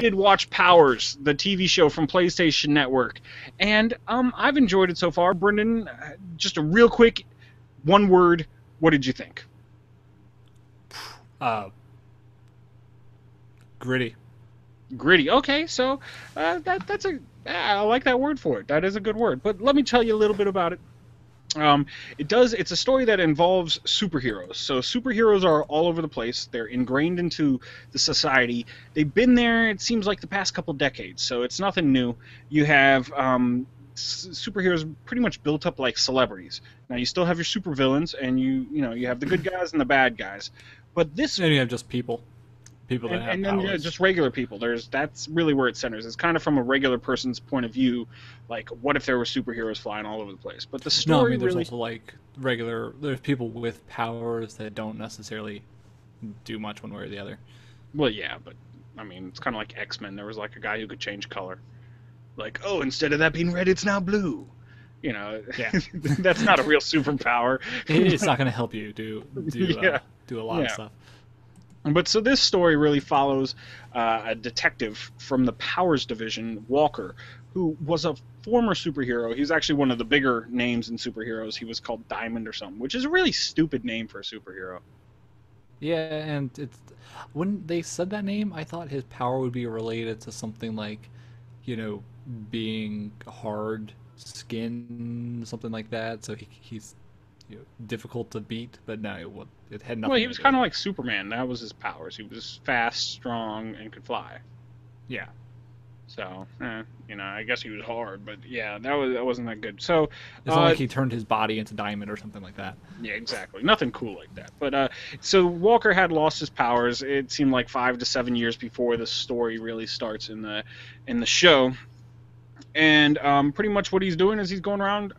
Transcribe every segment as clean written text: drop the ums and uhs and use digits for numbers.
did watch Powers, the TV show from PlayStation Network, and I've enjoyed it so far. Brendan, just a real quick, one word. What did you think? Uh, Gritty. Gritty. Okay, so that's a I like that word for it. That is a good word. But let me tell you a little bit about it. It's a story that involves superheroes. So superheroes are all over the place. They're ingrained into the society. They've been there, it seems like, the past couple decades. So it's nothing new. You have superheroes pretty much built up like celebrities. Now you still have your supervillains, and you have the good guys and the bad guys. But this And you have just people that have and then powers. just regular people. That's really where it centers. It's kind of from a regular person's point of view, like what if there were superheroes flying all over the place. But the No, I story mean there's really, also like regular. There's people with powers that don't necessarily do much one way or the other. well, yeah, but I mean it's kind of like X-Men. There was like a guy who could change color. Like, oh, instead of that being red, it's now blue. You know, Yeah, that's not a real superpower. it's not going to help you Yeah, do a lot of yeah. stuff. But so this story really follows a detective from the Powers Division, Walker, who was a former superhero. He's actually one of the bigger names in superheroes. He was called Diamond or something, which is a really stupid name for a superhero. Yeah, and it's when they said that name, I thought his power would be related to something like, you know, being hard skin, something like that. So he's difficult to beat, but no, it had Well, he nothing to was do kind with of it. like Superman. That was his powers. He was fast, strong, and could fly. Yeah, So, I guess he was hard, but yeah, that wasn't that good. So, it's not uh, like he turned his body into diamond or something like that. yeah, exactly. Nothing cool like that. But so Walker had lost his powers. It seemed like 5 to 7 years before the story really starts in the show. And pretty much what he's doing is he's going around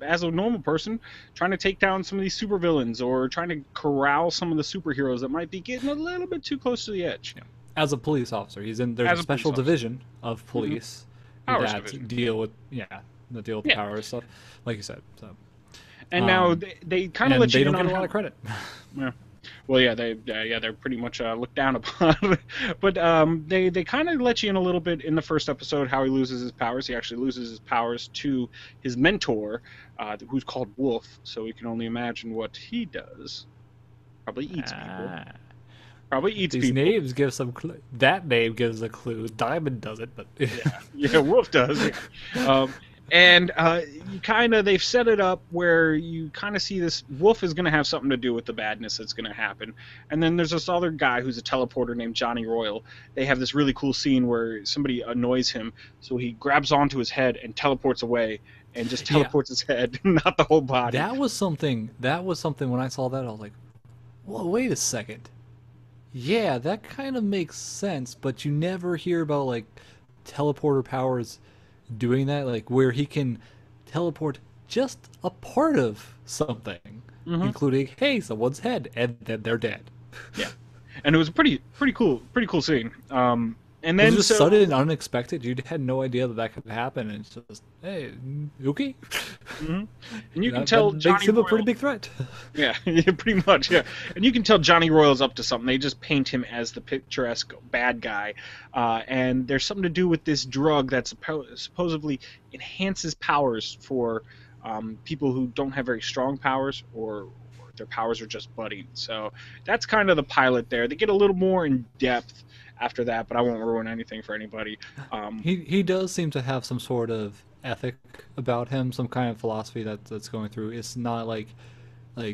as a normal person, trying to take down some of these supervillains or trying to corral some of the superheroes that might be getting a little bit too close to the edge. Yeah. As a police officer, there's a As a police special officer, division of hmm police Powers that Division. deal with that deal with the Yeah, power stuff, like you said. So, and now um, they kind of and let they you in don't get on a lot how. of credit. Yeah. Well, yeah, they're pretty much looked down upon, but they kind of let you in a little bit in the first episode how he loses his powers. He actually loses his powers to his mentor, who's called Wolf. So we can only imagine what he does. Probably eats people. Ah. Probably eats These people. names give some clue. That name gives a clue. Diamond does it, but Yeah, yeah, Wolf does. Yeah. Um, and you kind of they've set it up where you kind of see this Wolf is going to have something to do with the badness that's going to happen. And then there's this other guy who's a teleporter named Johnny Royal. They have this really cool scene where somebody annoys him, so he grabs onto his head and teleports away, and just yeah, teleports his head, not the whole body. that was something. That was something. When I saw that, I was like, "Well, wait a second. Yeah, that kind of makes sense." But you never hear about like teleporter powers doing that, like where he can teleport just a part of something, Hmm. including hey, someone's head, and then they're dead. Yeah, and it was a pretty cool scene. And It was then just so sudden and unexpected. You had no idea that that could happen, and it's just hey, okay, mhm. And you can that tell makes Johnny him a pretty Royal. big threat. Yeah, yeah, pretty much. Yeah, and you can tell Johnny Royal's up to something. They just paint him as the picturesque bad guy, and there's something to do with this drug that supposedly enhances powers for people who don't have very strong powers or their powers are just budding. So that's kind of the pilot there. They get a little more in depth after that, but I won't ruin anything for anybody. Um, He does seem to have some sort of ethic about him, some kind of philosophy that's going through. It's not like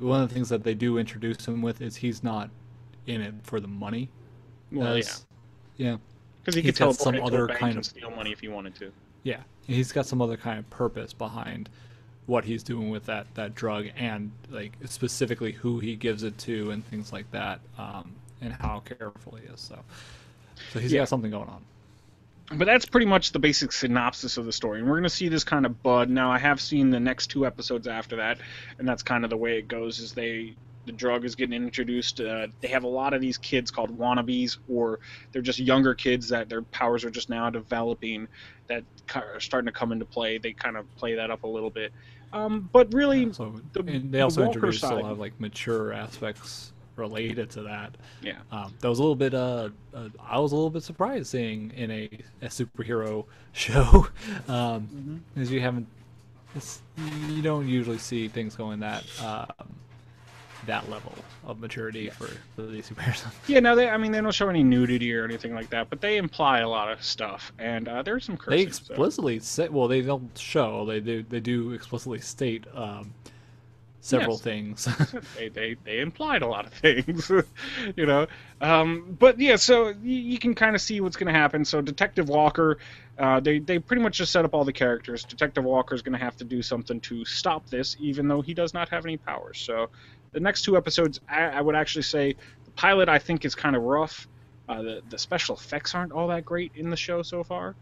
one of the things that they do introduce him with is he's not in it for the money. well, yeah, As yeah, because he could he's got teleport some into a other bank kind and of steal money if he wanted to. yeah, he's got some other kind of purpose behind what he's doing with that drug and like specifically who he gives it to and things like that, and how careful he is. So he's Yeah, got something going on. but that's pretty much the basic synopsis of the story. And we're going to see this kind of bud. Now, I have seen the next two episodes after that, and that's kind of the way it goes. Is the drug is getting introduced. They have a lot of these kids called wannabes, or they're just younger kids that their powers are just now developing that are starting to come into play. They kind of play that up a little bit. But Yeah, really, so the and they the also Walker introduced a side. lot of like mature aspects related to that. Yeah. That was a little bit. I was a little bit surprised seeing in a superhero show, um, Hmm. as you haven't. It's, you don't usually see things going that level of maturity Yeah. for these superheroes. Yeah, no, I mean, they don't show any nudity or anything like that, but they imply a lot of stuff, and there's some They cursing. So explicitly say, well, they don't show. They do explicitly state several yes, things. like I said, they implied a lot of things, you know. But yeah, so you can kind of see what's going to happen. So Detective Walker, they pretty much just set up all the characters. Detective Walker is going to have to do something to stop this, even though he does not have any powers. So the next two episodes, I would actually say the pilot I think is kind of rough. The special effects aren't all that great in the show so far.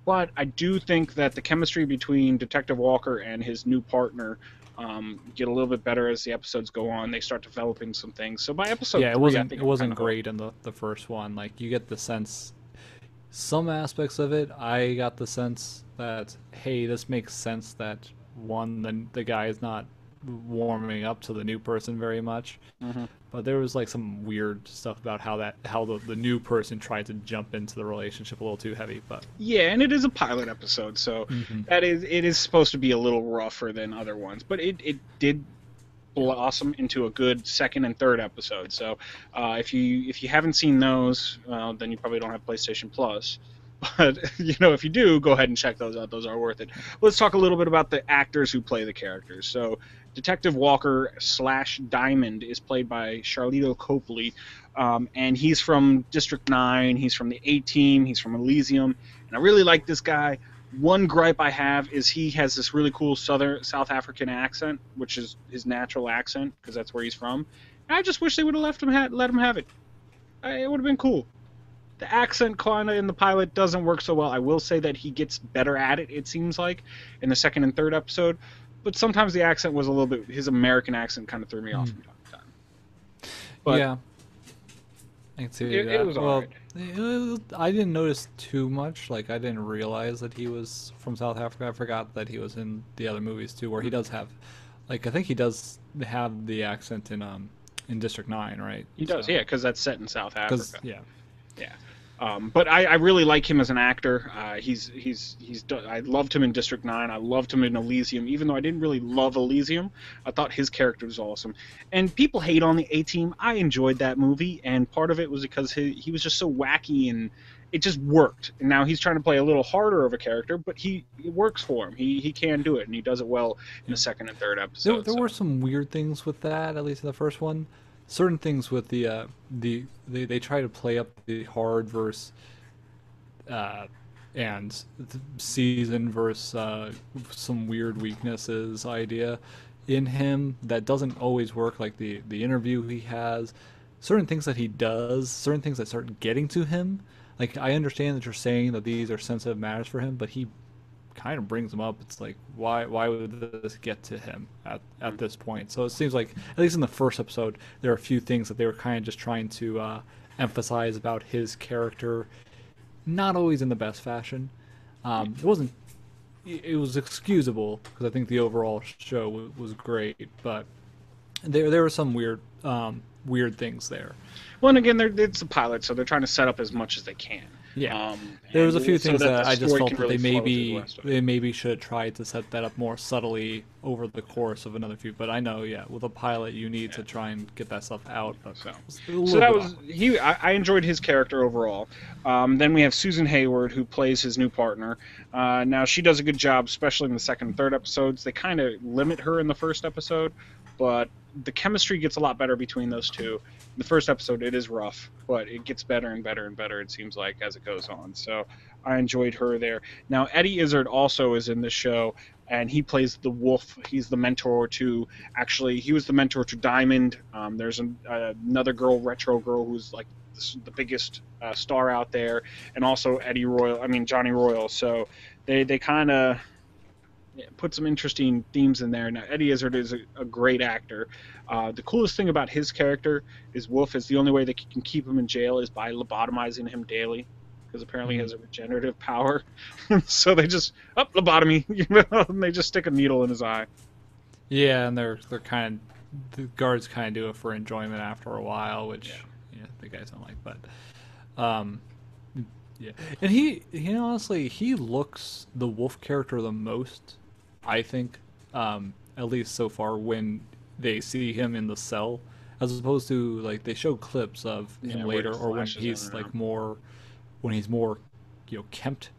But I do think that the chemistry between Detective Walker and his new partner get a little bit better as the episodes go on. They start developing some things. So by episode Yeah, it three, I wasn't think it I'm kind wasn't of hooked. great in the first one. Like you get the sense some aspects of it, I got the sense that hey, this makes sense that one the guy is not warming up to the new person very much. Hmm. But there was like some weird stuff about how the new person tried to jump into the relationship a little too heavy. But Yeah, and it is a pilot episode, so hmm it is supposed to be a little rougher than other ones. But it did yeah, blossom into a good second and third episode. So if you haven't seen those, then you probably don't have PlayStation Plus. But if you do, go ahead and check those out. Those are worth it. Let's talk a little bit about the actors who play the characters. So Detective Walker slash Diamond is played by Charlito Copley, and he's from District 9. He's from the A Team. He's from Elysium, and I really like this guy. One gripe I have is he has this really cool South African accent, which is his natural accent because that's where he's from. And I just wish they would have let him have it. It would have been cool. The accent kind of in the pilot doesn't work so well. I will say that he gets better at it. It seems like in the second and third episode, but sometimes the accent was a little bit. His American accent kind of threw me off mm. from time to time. But yeah, I can see it that. was all Well, right. I didn't notice too much. Like I didn't realize that he was from South Africa. I forgot that he was in the other movies too, where he Mhm. does have, like I think he does have the accent in District 9, right? He does, So yeah, because that's set in South because Africa. yeah, Yeah. But I really like him as an actor. I loved him in District 9. I loved him in Elysium. Even though I didn't really love Elysium, I thought his character was awesome. And people hate on the A Team. I enjoyed that movie, and part of it was because he was just so wacky and it just worked. And now he's trying to play a little harder of a character, but it works for him. He can do it, and he does it well in yeah. the second and third There episode. there So were some weird things with that, at least in the first one. Certain things with they try to play up the hard versus uh, and the season versus some weird weaknesses idea in him that doesn't always work. Like the interview he has, certain things that he does, certain things that start getting to him. Like I understand that you're saying that these are sensitive matters for him, but he kind of brings them up. It's like why would this get to him at this point? So it seems like at least in the first episode, there are a few things that they were kind of just trying to emphasize about his character, not always in the best fashion. It wasn't. It was excusable because I think the overall show was great, but there were some weird things there. well, and again, it's a pilot, so they're trying to set up as much as they can, Yeah, there was a few so things that that the I just story felt can that really flow through the rest of it. they maybe should have tried to set that up more subtly over the course of another few. But I know, yeah, with a pilot, you need Yeah. to try and get that stuff out. But So, it's a so little that bit was awkward. he. I enjoyed his character overall. Then we have Susan Hayward, who plays his new partner. Now she does a good job, especially in the second and third episodes. They kind of limit her in the first episode, but the chemistry gets a lot better between those two. In the first episode, it is rough, but it gets better and better and better. It seems like as it goes on. So I enjoyed her there. Now Eddie Izzard also is in this show, and he plays the Wolf. He's the mentor to actually he was the mentor to Diamond. There's another girl, retro girl, who's like the biggest star out there, and also Eddie Royal. I mean Johnny Royal. So they kind of put some interesting themes in there. Now Eddie Izzard is a great actor. The coolest thing about his character is Wolf is the only way they can keep him in jail is by lobotomizing him daily. Because apparently he Hmm. has a regenerative power, so they just lobotomy, and they just stick a needle in his eye. Yeah, and they're kind the guards kind of do it for enjoyment after a while, which Yeah. the guys don't like. But um, yeah, and honestly, he looks the wolf character the most, I think, at least so far when they see him in the cell, as opposed to like they show clips of him Yeah, where he later or when flashes in he's and out. like more when he's more kempt.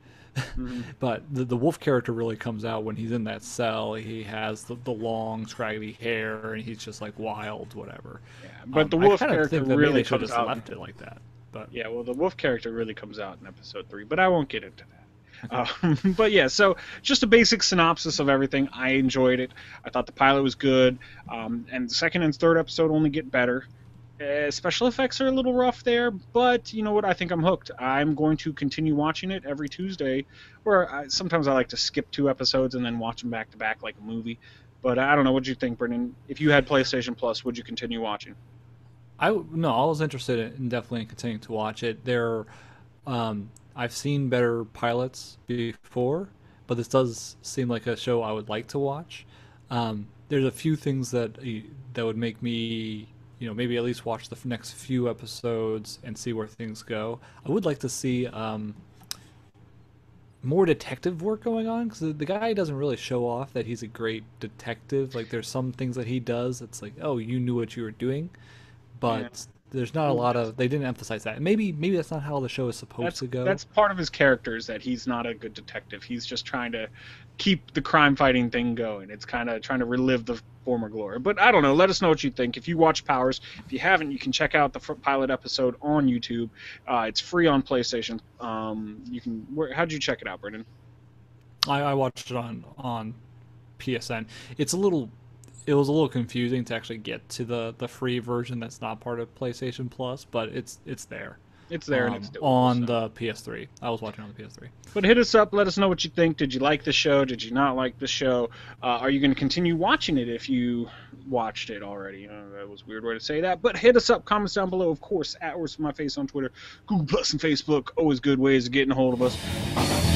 Hmm. But the wolf character really comes out when he's in that cell. He has the long scraggly hair and he's just like wild, whatever. Yeah, but the I wolf kind of character think that maybe really they should comes have just out. left it like that. But Yeah, well, the wolf character really comes out in episode 3, but I won't get into that. But yeah, so just a basic synopsis of everything. I enjoyed it. I thought the pilot was good, and the second and third episode only get better. Special effects are a little rough there, but you know what? I think I'm hooked. I'm going to continue watching it every Tuesday, or sometimes I like to skip 2 episodes and then watch them back to back like a movie. But I don't know. What do you think, Brendan? If you had PlayStation Plus, would you continue watching? no, I was interested in definitely continuing to watch it. I've seen better pilots before, but this does seem like a show I would like to watch. There's a few things that would make me, maybe at least watch the next few episodes and see where things go. I would like to see more detective work going on because the guy doesn't really show off that he's a great detective. Like there's some things that he does. It's like, oh, you knew what you were doing, Yeah. but there's not a lot of. They didn't emphasize that. Maybe that's not how the show is supposed That's to go. that's part of his character is that he's not a good detective. He's just trying to keep the crime fighting thing going. It's kind of trying to relive the former glory. But I don't know. Let us know what you think. If you watch Powers, if you haven't, you can check out the pilot episode on YouTube. It's free on PlayStation. You can. How'd you check it out, Brendan? I watched it on PSN. It was a little confusing to actually get to the free version that's not part of PlayStation Plus, but it's there It's there and it's doable. on So. the PS3. I was watching on the PS3. But hit us up. Let us know what you think. Did you like the show? Did you not like the show? Are you going to continue watching it if you watched it already? That was a weird way to say that. But hit us up. Comments down below, of course. @WordsForMyFace on Twitter, Google Plus, and Facebook. Always good ways of getting a hold of us.